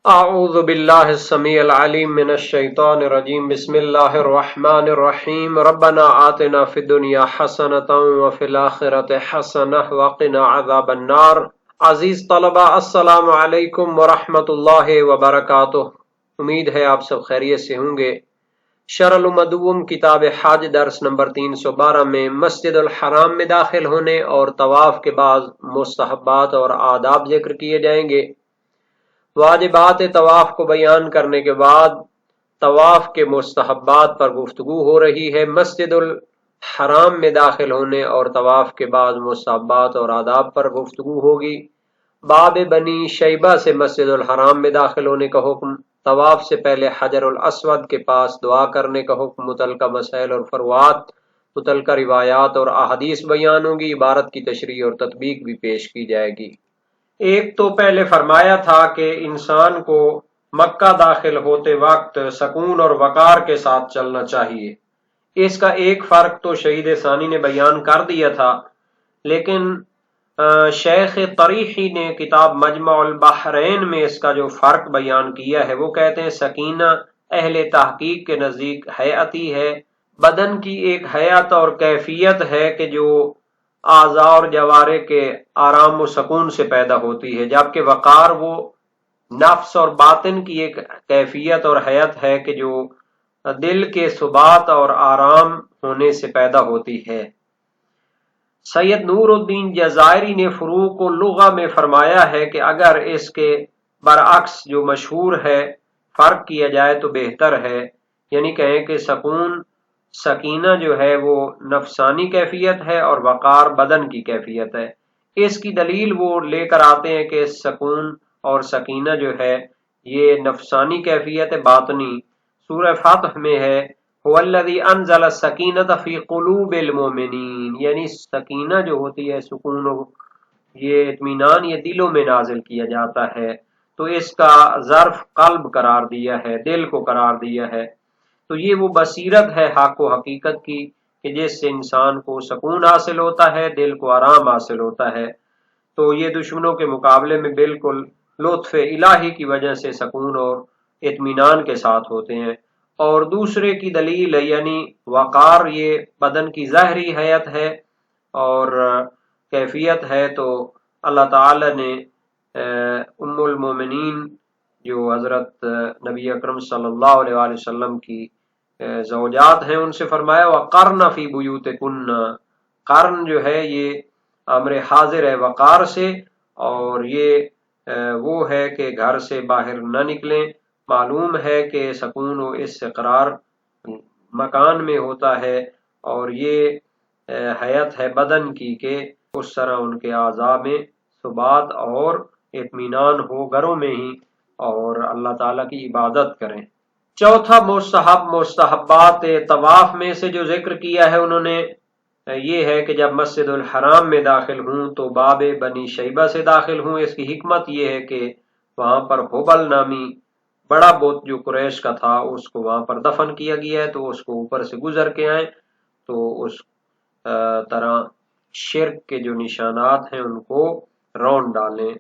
اعوذ باللہ السمیع العلیم من الشیطان الرجیم بسم اللہ الرحمن الرحیم ربنا آتنا فی الدنیا حسنۃ وفی الآخرۃ حسنہ وقنا عذاب النار۔ عزیز طلبہ، السلام علیکم ورحمۃ اللہ وبرکاتہ۔ امید ہے آپ سب خیریت سے ہوں گے۔ شرح المدوم کتاب حج درس نمبر 312 میں مسجد الحرام میں داخل ہونے اور طواف کے بعد مستحبات اور آداب ذکر کیے جائیں گے۔ واجبات طواف کو بیان کرنے کے بعد طواف کے مستحبات پر گفتگو ہو رہی ہے۔ مسجد الحرام میں داخل ہونے اور طواف کے بعد مستحبات اور آداب پر گفتگو ہوگی۔ باب بنی شیبہ سے مسجد الحرام میں داخل ہونے کا حکم، طواف سے پہلے حجر الاسود کے پاس دعا کرنے کا حکم، متعلقہ مسائل اور فروعات، متعلقہ روایات اور احادیث بیان ہوگی، عبارت کی تشریح اور تطبیق بھی پیش کی جائے گی۔ ایک تو پہلے فرمایا تھا کہ انسان کو مکہ داخل ہوتے وقت سکون اور وقار کے ساتھ چلنا چاہیے۔ اس کا ایک فرق تو شہید ثانی نے بیان کر دیا تھا، لیکن شیخ طریحی نے کتاب مجمع البحرین میں اس کا جو فرق بیان کیا ہے وہ کہتے ہیں سکینہ اہل تحقیق کے نزدیک حیاتی ہے، بدن کی ایک حیات اور کیفیت ہے کہ جو اعضاء اور جوارح کے آرام و سکون سے پیدا ہوتی ہے، جبکہ وقار وہ نفس اور باطن کی ایک کیفیت اور حیات ہے کہ جو دل کے ثبات اور آرام ہونے سے پیدا ہوتی ہے۔ سید نور الدین جزائری نے فروق اللغہ میں فرمایا ہے کہ اگر اس کے برعکس جو مشہور ہے فرق کیا جائے تو بہتر ہے، یعنی کہیں کہ سکینہ جو ہے وہ نفسانی کیفیت ہے اور وقار بدن کی کیفیت ہے۔ اس کی دلیل وہ لے کر آتے ہیں کہ سکون اور سکینہ جو ہے یہ نفسانی کیفیت باطنی، سورہ فتح میں ہے هو الذی انزل السکینۃ فی قلوب المؤمنین، یعنی سکینہ جو ہوتی ہے سکون یہ اطمینان یہ دلوں میں نازل کیا جاتا ہے، تو اس کا ظرف قلب قرار دیا ہے، دل کو قرار دیا ہے۔ تو یہ وہ بصیرت ہے حق و حقیقت کی کہ جس سے انسان کو سکون حاصل ہوتا ہے، دل کو آرام حاصل ہوتا ہے۔ تو یہ دشمنوں کے مقابلے میں بالکل لطف الہی کی وجہ سے سکون اور اطمینان کے ساتھ ہوتے ہیں۔ اور دوسرے کی دلیل ہے یعنی وقار یہ بدن کی ظاہری حیت ہے اور کیفیت ہے، تو اللہ تعالی نے ام المومنین جو حضرت نبی اکرم صلی اللہ علیہ وآلہ وسلم کی زوجات ہیں ان سے فرمایا وقرن فی بیوتکن، قرن جو ہے یہ امر حاضر ہے وقار سے، اور یہ وہ ہے کہ گھر سے باہر نہ نکلیں۔ معلوم ہے کہ سکون و استقرار مکان میں ہوتا ہے، اور یہ حیات ہے بدن کی کہ اس طرح ان کے اعضاء میں ثبات اور اطمینان ہو گھروں میں ہی، اور اللہ تعالیٰ کی عبادت کریں۔ چوتھا مستحبات طواف میں سے جو ذکر کیا ہے انہوں نے یہ ہے کہ جب مسجد الحرام میں داخل ہوں تو باب بنی شیبہ سے داخل ہوں۔ اس کی حکمت یہ ہے کہ وہاں پر حبل نامی بڑا بت جو قریش کا تھا اس کو وہاں پر دفن کیا گیا ہے، تو اس کو اوپر سے گزر کے آئیں تو اس طرح شرک کے جو نشانات ہیں ان کو رون ڈالیں،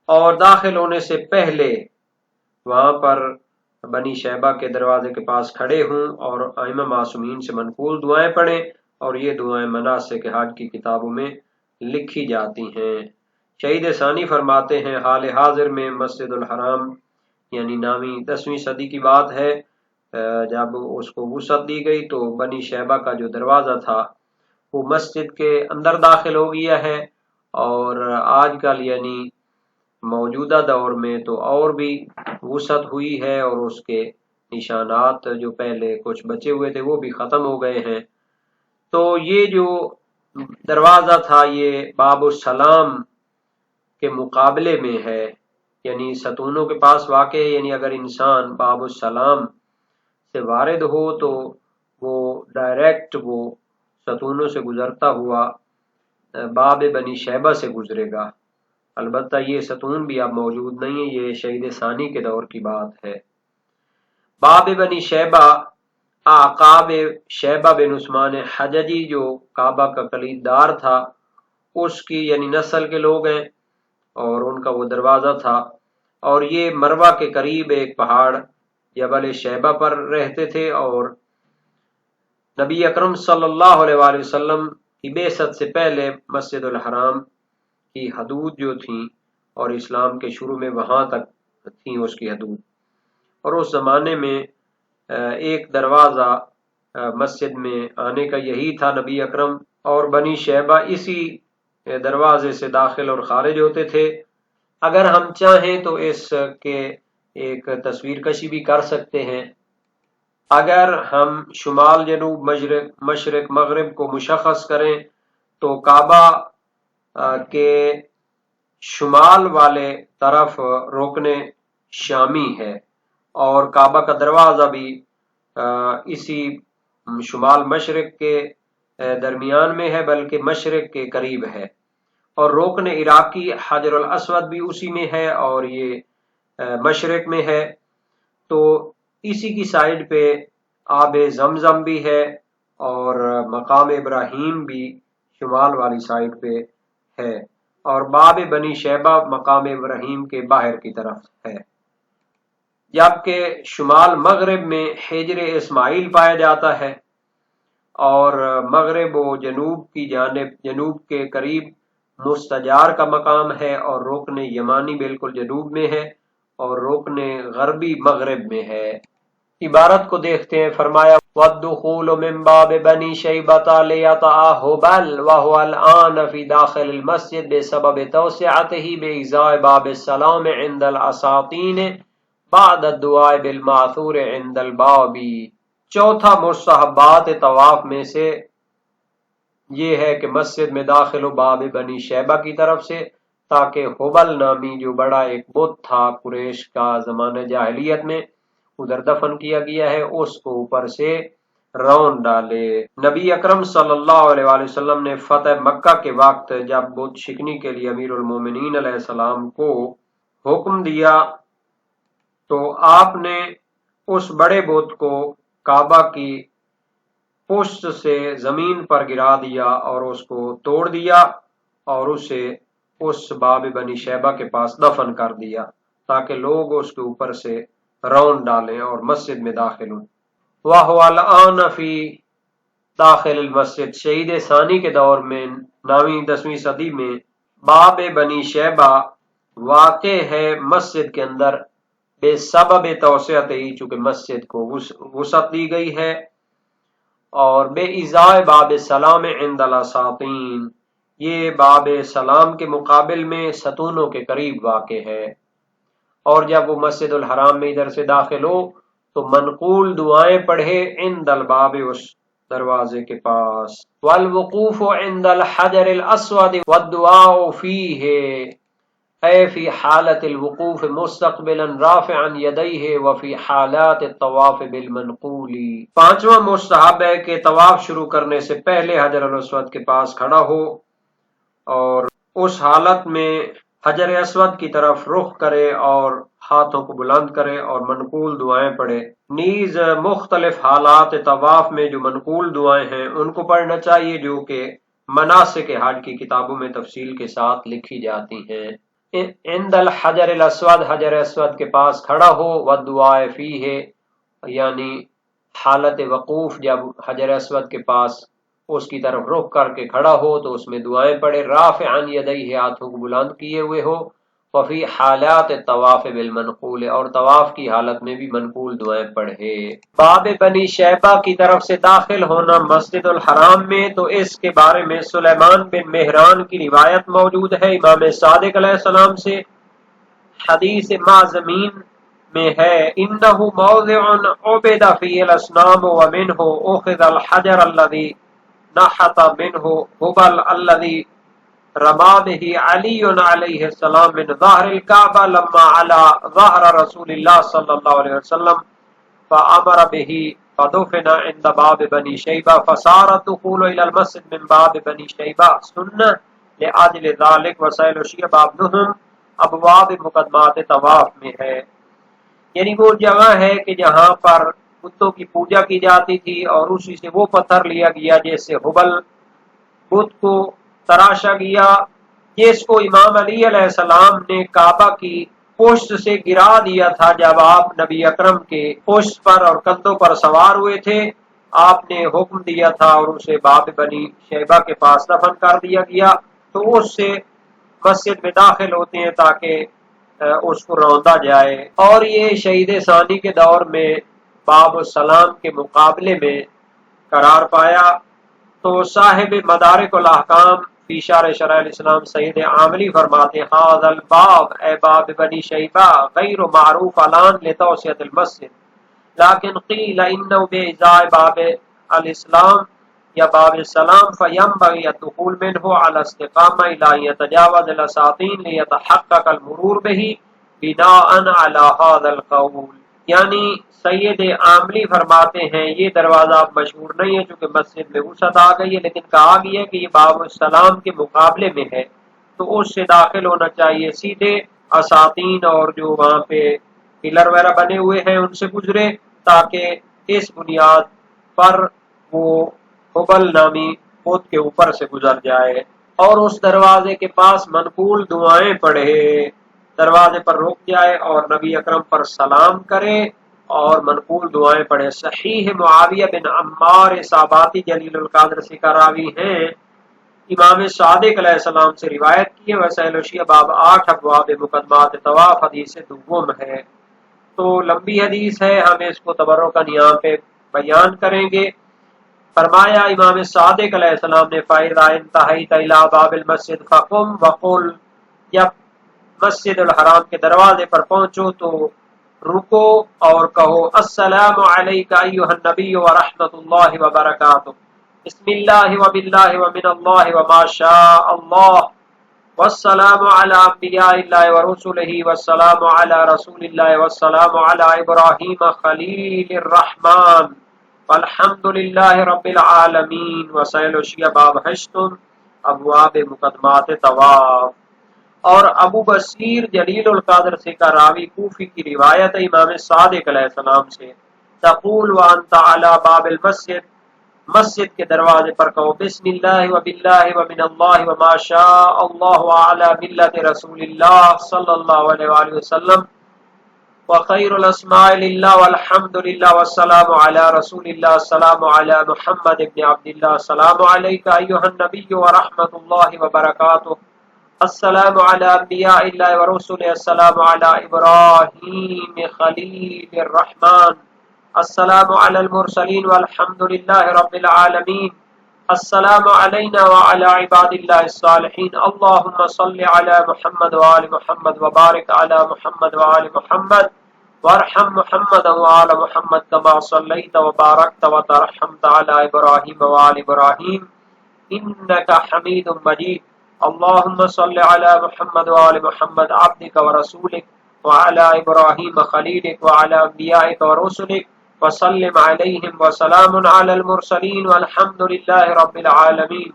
اور داخل ہونے سے پہلے وہاں پر بنی شیبہ کے دروازے کے پاس کھڑے ہوں اور ائمہ معصومین سے منقول دعائیں پڑھیں، اور یہ دعائیں مناسک حج کی کتابوں میں لکھی جاتی ہیں۔ شہید ثانی فرماتے ہیں حال حاضر میں مسجد الحرام یعنی نامی 10ویں صدی کی بات ہے، جب اس کو وسعت دی گئی تو بنی شیبہ کا جو دروازہ تھا وہ مسجد کے اندر داخل ہو گیا ہے، اور آج کل یعنی موجودہ دور میں تو اور بھی وسعت ہوئی ہے، اور اس کے نشانات جو پہلے کچھ بچے ہوئے تھے وہ بھی ختم ہو گئے ہیں۔ تو یہ جو دروازہ تھا یہ باب السلام کے مقابلے میں ہے، یعنی ستونوں کے پاس واقع ہے، یعنی اگر انسان باب السلام سے وارد ہو تو وہ ڈائریکٹ وہ ستونوں سے گزرتا ہوا باب بنی شیبہ سے گزرے گا۔ البتہ یہ ستون بھی اب موجود نہیں ہے، یہ شہید ثانی کے دور کی بات ہے۔ باب بنی شیبہ عقاب شیبہ بن عثمان حججی جو کعبہ کا کلید دار تھا اس کی یعنی نسل کے لوگ ہیں، اور ان کا وہ دروازہ تھا، اور یہ مروہ کے قریب ایک پہاڑ جبل شیبہ پر رہتے تھے، اور نبی اکرم صلی اللہ علیہ وآلہ وسلم کی بعثت سے پہلے مسجد الحرام کی حدود جو تھیں اور اسلام کے شروع میں وہاں تک تھیں اس کی حدود، اور اس زمانے میں ایک دروازہ مسجد میں آنے کا یہی تھا نبی اکرم اور بنی شیبہ اسی دروازے سے داخل اور خارج ہوتے تھے۔ اگر ہم چاہیں تو اس کے ایک تصویر کشی بھی کر سکتے ہیں۔ اگر ہم شمال جنوب مشرق مغرب کو مشخص کریں تو کعبہ کے شمال والے طرف رکن شامی ہے، اور کعبہ کا دروازہ بھی اسی شمال مشرق کے درمیان میں ہے، بلکہ مشرق کے قریب ہے، اور رکن عراقی حجر الاسود بھی اسی میں ہے اور یہ مشرق میں ہے۔ تو اسی کی سائڈ پہ آب زمزم بھی ہے، اور مقام ابراہیم بھی شمال والی سائڈ پہ ہے، اور باب بنی شیبہ مقام ابراہیم کے باہر کی طرف ہے، جبکہ شمال مغرب میں حجر اسماعیل پایا جاتا ہے، اور مغرب و جنوب کی جانب جنوب کے قریب مستجار کا مقام ہے، اور رکن یمانی بالکل جنوب میں ہے، اور رکن غربی مغرب میں ہے۔ عبارت کو دیکھتے ہیں، فرمایا وَالدُّخُولُ مِن بَابِ بَنِي شَيْبَةَ لِيَطَعَ هُبَلْ وَهُوَ الْآنَ فِي دَاخِلِ الْمَسْجِدِ بِسَبَبِ تَوْسِعَتِهِ بِإِزَاءِ بَابِ السَّلَامِ عِنْدَ الْأَسَاطِينِ بعد الدعاء بالمعثور عند الباب۔ چوتھا مستحبات طواف میں سے یہ ہے کہ مسجد میں داخل ہو باب بنی شیبہ کی طرف سے، تاکہ حبل نامی جو بڑا ایک بت تھا قریش کا زمانہ جاہلیت میں ادھر دفن کیا گیا ہے، اس کو اوپر سے رون ڈالے۔ نبی اکرم صلی اللہ علیہ وآلہ وسلم نے فتح مکہ کے وقت جب بت شکنی کے لیے امیر المومنین علیہ السلام کو حکم دیا تو آپ نے اس بڑے بت کو کعبہ کی پشت سے زمین پر گرا دیا اور اس کو توڑ دیا، اور اسے اس باب بنی شیبہ کے پاس دفن کر دیا تاکہ لوگ اس کے اوپر سے رون ڈالیں اور مسجد میں داخل ہوں۔ وَهُوَ الْآنَ فِي داخل المسجد، شہید ثانی کے دور میں 9ویں-10ویں صدی میں باب بنی شیبہ واقع ہے مسجد کے اندر، بے سبب توسعت ہی، چونکہ مسجد کو وسعت دی گئی ہے، اور بے ازاء باب السلام عند الاساطین، یہ باب سلام کے مقابل میں ستونوں کے قریب واقع ہے، اور جب وہ مسجد الحرام میں ادھر سے داخل ہو تو منقول دعائیں پڑھے عند الباب، اس دروازے کے پاس، والوقوف عند الحجر الاسود والدعاء فیہ، اے فی حالت الوقوف مستقبلا رافعا یدیہ وفی حالات الطواف بالمنقول۔ پانچواں مستحب ہے کہ طواف شروع کرنے سے پہلے حجر الاسود کے پاس کھڑا ہو اور اس حالت میں حجر اسود کی طرف رخ کرے اور ہاتھوں کو بلند کرے اور منقول دعائیں پڑھے۔ نیز مختلف حالات طواف میں جو منقول دعائیں ہیں ان کو پڑھنا چاہیے، جو کہ مناسک حج کی کتابوں میں تفصیل کے ساتھ لکھی جاتی ہیں۔ عند الحجر الاسود، حجر اسود کے پاس کھڑا ہو، والدعاء فیہ یعنی حالت وقوف، جب حجر اسود کے پاس اس کی طرف رخ کر کے کھڑا ہو تو اس میں دعائیں پڑھے، رافعا یدیہ ہاتھوں کو بلند کیے ہوئے ہو، وفی حالات الطواف بالمنقول اور طواف کی حالت میں بھی منقول دعائیں پڑھے۔ باب بنی شیبہ کی طرف سے داخل ہونا مسجد الحرام میں، تو اس کے بارے میں سلیمان بن مہران کی روایت موجود ہے امام صادق علیہ السلام سے، حدیث معزمین میں ہے، انہ موضع عبد فیہ الاسنام ومنہ اخذ الحجر الذی نحت منہ حبل الذی رما به علی علیہ السلام من ظہر الکعبہ لما علا ظہر رسول اللہ صلی اللہ علیہ وسلم فامر به فدفن عند باب بنی شیبہ فصار الدخول الى المسجد من باب بنی شیبہ سنہ لأجل ذلك وسائل شیبہ ابنہم ابواب مقدمات طواف میں ہے، یعنی وہ جگہ ہے کہ جہاں پر بتوں کی پوجا کی جاتی تھی اور اسی سے وہ پتھر لیا گیا جس سے حبل بت کو تراشا گیا، جس کو امام علی علیہ السلام نے کعبہ کی پشت سے گرا دیا تھا جب آپ نبی اکرم کے پشت پر اور کندھوں پر سوار ہوئے تھے، آپ نے حکم دیا تھا اور اسے باب بنی شیبہ کے پاس دفن کر دیا گیا، تو اس سے مسجد میں داخل ہوتے ہیں تاکہ اس کو روندا جائے۔ اور یہ شہید ثانی کے دور میں باب السلام کے مقابلے میں قرار پایا۔ تو صاحب مدارک الاحکام فی شرح شرع الاسلام سید عاملی فرماتے ہیں ھذا الباب اے باب بنی شیبہ غیر معروف الان لتوسعۃ المسجد لیکن قیل انه بإزاء باب الاسلام یا باب السلام فینبغی الدخول منه على استقامة الى ان يتجاوز الاساطین لیتحقق المرور به بناء على هذا القول۔ یعنی سید عاملی فرماتے ہیں یہ دروازہ اب مشہور نہیں ہے چونکہ مسجد میں وسعت آ گئی ہے، لیکن کہا گیا ہے کہ یہ باب السلام کے مقابلے میں ہے، تو اس سے داخل ہونا چاہیے، سیدھے اساطین اور جو وہاں پہ پلر وغیرہ بنے ہوئے ہیں ان سے گزرے، تاکہ اس بنیاد پر وہ حبل نامی بت کے اوپر سے گزر جائے، اور اس دروازے کے پاس منقول دعائیں پڑھے، دروازے پر رک جائے اور نبی اکرم پر سلام کرے اور منقول دعائیں پڑھے۔ صحیح معاویہ بن عمار صاباتی جلیل القدر سے راوی ہیں، امام صادق علیہ السلام سے روایت کی ہے، وسائل الشیعہ باب 8 ابواب مقدمات طواف حدیث دوم ہے، تو لمبی حدیث ہے، ہم اس کو تبرکاً یہاں پہ بیان کریں گے۔ فرمایا امام صادق علیہ السلام نے فَإِذَا انتهيت إِلَى بَابِ الْمَسْجِدِ فَقُمْ وَقُلْ، جب مسجد الحرام کے دروازے پر پہنچو تو رکو اور کہو السلام علیک ایھا النبی ورحمۃ اللہ وبرکاتہ، بسم اللہ وباللہ ومن اللہ وما شاء اللہ، والسلام علی انبیاء اللہ ورسلہ، والسلام علی رسول اللہ، والسلام علی ابراہیم خلیل الرحمن، والحمد للہ رب العالمین۔ وسائل الشیعہ باب 8 ابواب مقدمات طواف۔ اور ابو بصیر جلیل القدر سے کا راوی کوفی کی روایت ہے امام صادق علیہ السلام سے، تقول وانت علی باب المسجد، مسجد کے دروازے پر کہو بسم اللہ وباللہ ومن اللہ وما شاء اللہ وعلی ملت رسول اللہ صلی اللہ علیہ وآلہ وسلم، وخیر الاسماء للہ والحمد للہ والسلام علی رسول اللہ، السلام علی محمد ابن عبداللہ، السلام علیک ایھا النبی ورحمۃ اللہ وبرکاتہ، السلام علی انبیاء اللہ ورسلہ، السلام علی ابراہیم خلیل الرحمن، السلام علی المرسلین والحمد للہ رب العالمین، السلام علینا وعلی عباد اللہ الصالحین، اللہم صل علی محمد وآل محمد وبارک علی محمد وآل محمد وارحم محمد وآل محمد کما صلیت وبارکت وترحمت علی ابراہیم وآل ابراہیم انک حمید مجید، اللہم صل علی محمد وآل محمد عبدک ورسولک وعلی ابراہیم خلیلک وعلی انبیائک ورسلک وسلم علیہم وسلام علی المرسلین والحمد للہ رب العالمین،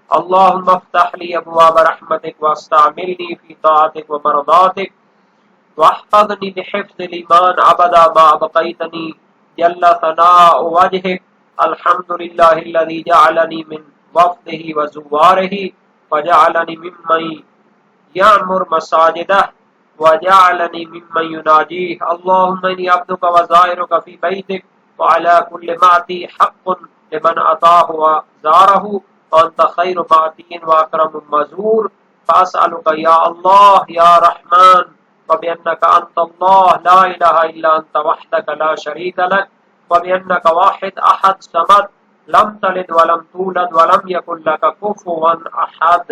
اللہم افتح لی ابواب رحمتک واستعملنی فی طاعتک ومرضاتک واحفظنی بحفظ الایمان ابدا ما ابقیتنی جل ثناء وجہک، الحمد للہ الذی جعلنی من وفدہ وزوارہ وجعلنی ممن یعمر مساجدہ وجعلنی ممن یناجیہ، اللہم انی عبدک وزائرک فی بیتک وعلی کل معتی حق لمن اتاہ وزارہ وانت خیر معتی واکرم مزور، فاسألک یا اللہ یا رحمن وبأنک انت اللہ لا الہ الا انت وحدک لا شریک لک وبأنک واحد احد صمد لم تلد ولم تولد ولم یکن لک کفوا احد،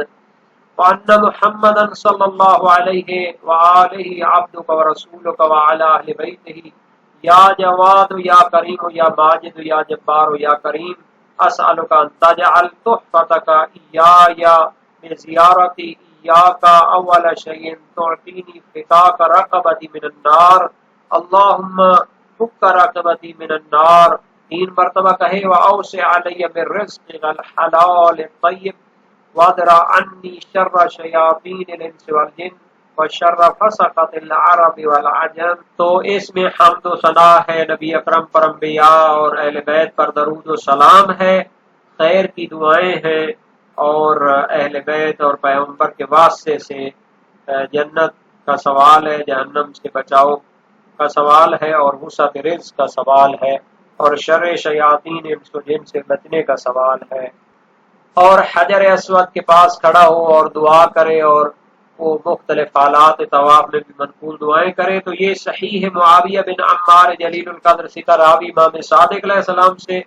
وأن محمدا صلی اللہ علیہ وآلہ عبدک ورسولک وعلی اہل بیتہ یا جواد یا کریم یا ماجد یا جبار یا کریم، اسألک ان تجعل تحفتک ایایا من زیارتی ایاک اول شیء تعطینی فکاک رقبتی من النار، اللہم فک رقبتی من النار، 3 مرتبہ کہے، واوسع علی من رزق الحلال الطیب وادرا عنی شر شیاطین الانس والجن وشر فسقۃ العرب والعجم۔ تو اس میں حمد و ثنا ہے نبی اکرم پر، انبیاء اور اہل بیت پر درود و سلام ہے، خیر کی دعائیں ہیں، اور اہل بیت اور پیغمبر کے واسطے سے جنت کا سوال ہے، جہنم سے بچاؤ کا سوال ہے، اور وسعت رزق کا سوال ہے، اور شر شیاطین انس و جن سے بچنے کا سوال ہے، اور حجر اسود کے پاس کھڑا ہو اور دعا کرے، اور وہ مختلف حالات طواف میں بھی منقول دعائیں کرے۔ تو یہ صحیح ہے معاویہ بن عمار جلیل القدر ثقہ راوی امام صادق علیہ السلام سے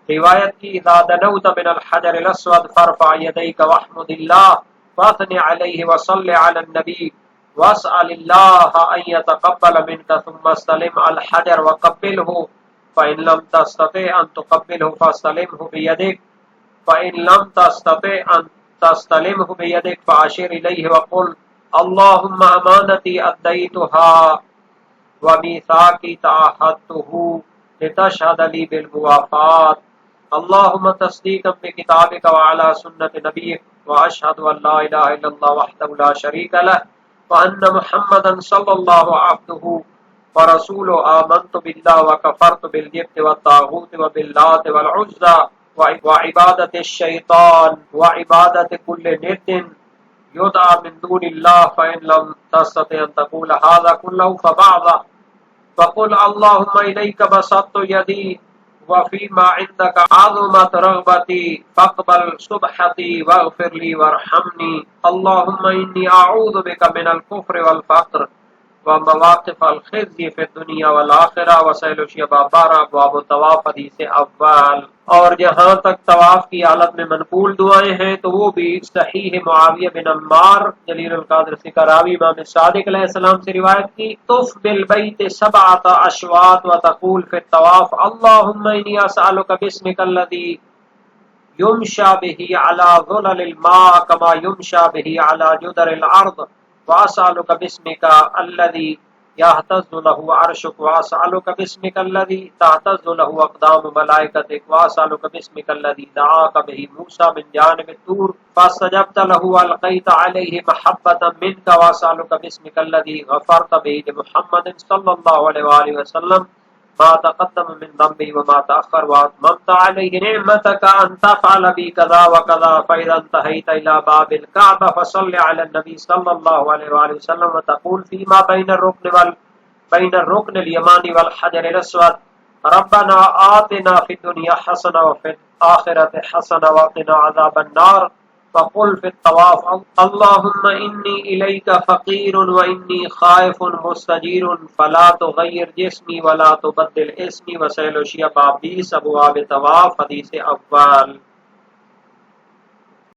روایت کی، اذا دنوت من الحجر الاسود فارفع يديك واحمد الله واثني عليه وصل على النبي واسأل الله ان يتقبل منك ثم استلم الحجر وقبله فإن لم تستطع ان تقبله فاستلمه بيدك فإن لم تستطع ان تستلمه بيدك فاشر إليه وقل اللهم امانتي اديتها وميثاقي تعهدته لتشهد لي بالموافات اللهم تصديقا بكتابك وعلى سنة نبيك وأشهد أن لا إله إلا الله وحده لا شريك له وأن محمدا صلى الله عبده ورسوله آمنت بالله وكفرت بالجبت والطاغوت وباللات والعزى وعبادة الشيطان وعبادة كل ند يدعى من دون الله فإن لم تستطع أن تقول هذا كله فبعضه فقل اللهم إليك بسطت يدي وفيما عندك عظمت رغبتي فاقبل سبحتي واغفر لي وارحمني اللهم إني أعوذ بك من الكفر والفقر ومواقف الخزي في الدنيا والآخرة وسائل شبابارہ ابواب الطواف حدیث اول۔ اور جہاں تک طواف کی حالت میں منقول دعائیں ہیں تو وہ بھی صحیح معاویہ بن عمار جلیل القدر ثقہ راوی امام صادق علیہ السلام سے روایت کی، طف بالبیت سبعۃ اشواط وتقول فی الطواف اللهم انی اسألک باسمک الذی یمشى به على ظلل الماء كما يمشى به على جدر الارض واسألك باسمك الذي يهتز له عرشك واسألك باسمك الذي تهتز له اقدام ملائكتك واسألك باسمك الذي دعاك به موسى من جانب الطور فاستجبت له والقيت عليه محبة منك واسألك باسمك الذي غفرت به لمحمد صلى الله عليه وآله وسلم ما تقدم من ذنبه وما تأخر واتممت عليه نعمتك أن تفعل بي كذا وكذا فإذا انتهيت إلى باب الكعبة فصل على النبي صلى الله عليه وآله وسلم وتقول فيما بين الركن اليماني والحجر الأسود ربنا آتنا في الدنيا حسنة وفي الآخرة حسنة وقنا عذاب النار وقل في الطواف اللهم إني إليك فقير وإني خائف مستجير فلا تغير جسمي ولا تبدل اسمي وسائل شیعہ باب 20 ابواب طواف حدیث اول۔